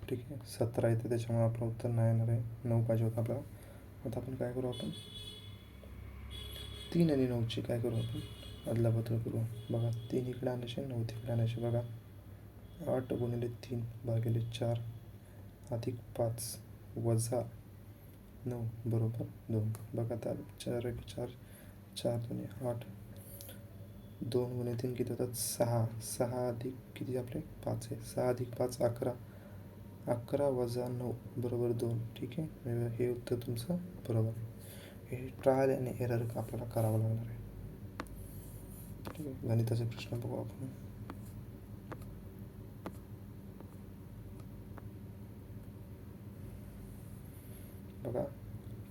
ठीक आहे. 17 येते, त्याच्यामुळे आपलं उत्तर नाही येणार आहे. 9 पाहिजे होतं आपल्याला. आता आपण काय करू, आपण 3 आणि 9ची काय करू, आपण अदलाबदल करू. बघा 3 इकडे आणायचे, 9 तिकडे आणायचे. बघा 8 गुणिले 3 भागिले 4 अधिक 5 वजा 9 बरोबर 2. बघा आता 4 एक 4, 4 2 8, 2 गुणिले 3 किती होतात 6. 6 अधिक किती आपले 5 आहे. 6 अधिक 5 11. 11 वजा 9 बरोबर 2. ठीक आहे. हे उत्तर तुमचं बरोबर आहे. हे ट्रायल आणि एरर आपल्याला करावं लागणार आहे. ठीक आहे. गणिताचे प्रश्न बघू आपण. बघा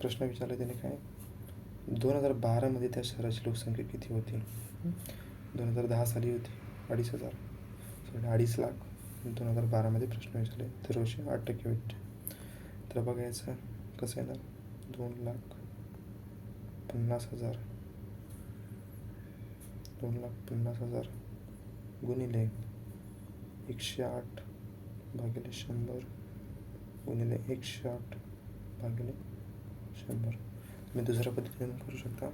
प्रश्न विचारला त्याने काय, 2012 मध्ये त्या शहराची लोकसंख्या किती होती. 2010 साली होती 2,500, 2.5 लाख. 2012 मध्ये प्रश्न विचारले तर 8% भेटते. तर बघायचं कसं येणार, 2,50,000 2,50,000 गुणिले 108 भागिले 100 गुणिले 108 भागिले 100. तुम्ही दुसऱ्या पद्धतीने करू शकता.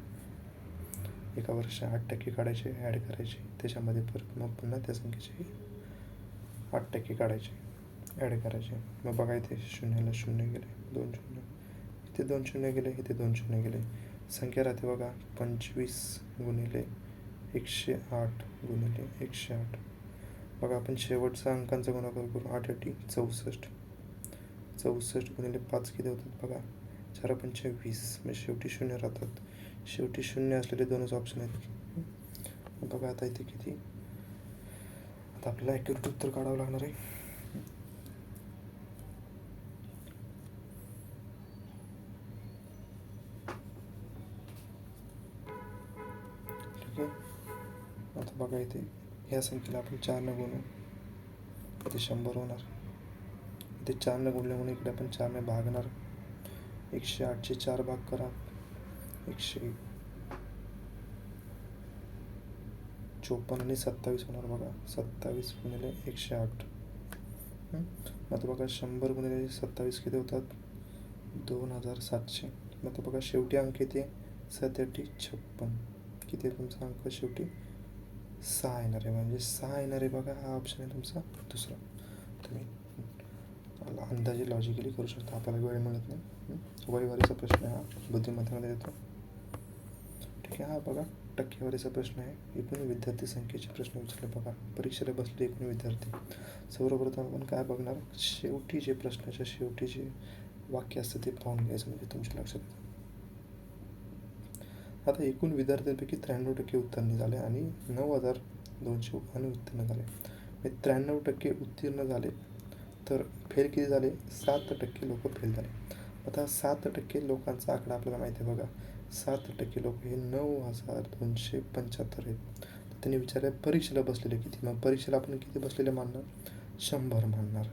एका वर्षात 8% काढायचे, ॲड करायचे, त्याच्यामध्ये परत मग पुन्हा त्या संख्येचे 8% काढायचे, ॲड करायचे. मग बघा इथे 0ला 0 गेले, 2 0, इथे 2 0 गेले, इथे 2 0 गेले. संख्या राहते बघा 25 गुणिले 108 गुणिले 108. बघा आपण शेवटचा अंकांचा गुणाकार करू. 8 8 64, 64 गुणिले 5 किती होतात बघा 4 5 20. म्हणजे शेवटी 0 राहतात. शेवटी 0 असलेले दोनच ऑप्शन आहेत. बघा आता इथे किती, आता आपल्याला ॲक्युरेट उत्तर काढावं लागणार आहे. ठीक आहे. आता बघा इथे ह्या संख्येला आपण 4ने गुणू, इथे 100 होणार. इथे 4ने गुणले म्हणून इकडे आपण 4ने भागणार. 108चे 4 भाग करा, 154 आणि 27 होणार. बघा 27 गुणिले 108. आता बघा 100 गुणिले 27 किती होतात 2,700. मग आता बघा शेवटी अंक किती, 7 8 56. किती आहे तुमचा अंक शेवटी 6 येणार आहे. म्हणजे 6 येणार आहे. बघा हा ऑप्शन आहे तुमचा दुसरा. तुम्ही अंदाजे लॉजिकली करू शकता. आपल्याला वेळ मिळत नाही. वयवारीचा प्रश्न हा बुद्धिमत्तेमध्ये येतो. ठीक आहे. हा बघा टक्केवारीचा प्रश्न आहे. एकूण विद्यार्थी संख्येचे प्रश्न विचारले. बघा परीक्षेला बसले एकूण विद्यार्थी. सर्वप्रथम आपण काय बघणार, शेवटी जे प्रश्नाच्या शेवटी जे वाक्य असतं ते पाहून घ्यायचं, म्हणजे तुमच्या लक्षात येतं. आता एकूण विद्यार्थ्यांपैकी 93% उत्तीर्ण झाले आणि 9,200 अनुत्तीर्ण झाले. 93% उत्तीर्ण झाले तर फेल किती झाले, 7% लोक फेल झाले. आता 7% लोकांचा आकडा आपल्याला माहिती आहे. बघा 7% लोक हे 9,275 आहेत. तर त्यांनी विचारलं परीक्षेला बसलेले किती. मग परीक्षेला आपण किती बसलेले मानणार, 100 मानणार.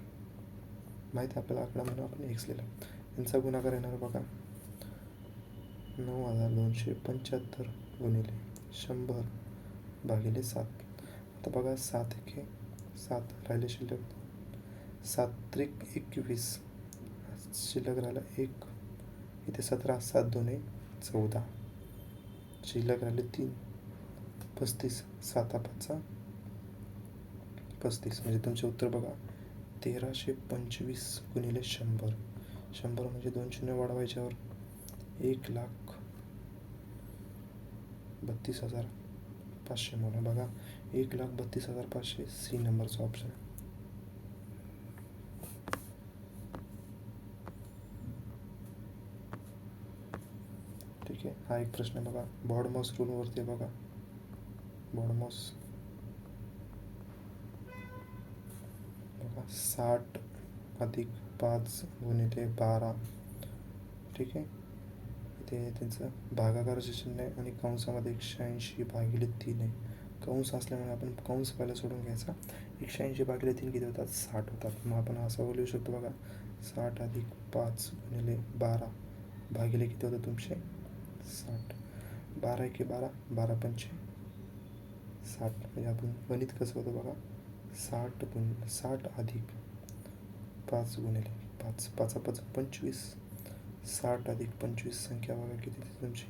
माहिती आहे आपल्याला आकडा म्हणून आपण x लिहिला. यांचा गुणाकार येणार बघा 9,275 गुणिले 100 भागिले 7. आता बघा 7 1 7 राहिले शिल्लक, 7 त्रिक 21 शिल्लक राहिला 1. इथे 17, 7 2 14 शिल्लक राहिले 3, 35 7 5 35. म्हणजे तुमचे उत्तर बघा 1,325 गुणिले 100. 100 म्हणजे 2 शून्य वाढवायच्यावर 1,32,500 म्हणा. बघा 1,32,500 सी नंबरचा ऑप्शन आहे. ठीक आहे. हा एक प्रश्न बघा बॉडमॉस रूलवरती. बघा बॉडमॉस बघा 60 अधिक 5 गुणिले 12. ठीक आहे. इथे त्यांचं भागाकाराचे चिन्ह आहे आणि कंसामध्ये 180 भागिले 3 आहे. कंस असल्यामुळे आपण कंस पहिला सोडून घ्यायचा. 180 भागिले 3 किती होतात, 60 होतात. मग आपण असं लिहू शकतो बघा 60 अधिक 5 गुणिले 12 भागिले किती होतं तुमचे 60. 12 1 12, 12 5 60. म्हणजे आपण गणित कसं होतं बघा 60 अधिक 5 गुणिले 5 5 5 25. 60 अधिक 25 संख्या बघा किती ती तुमची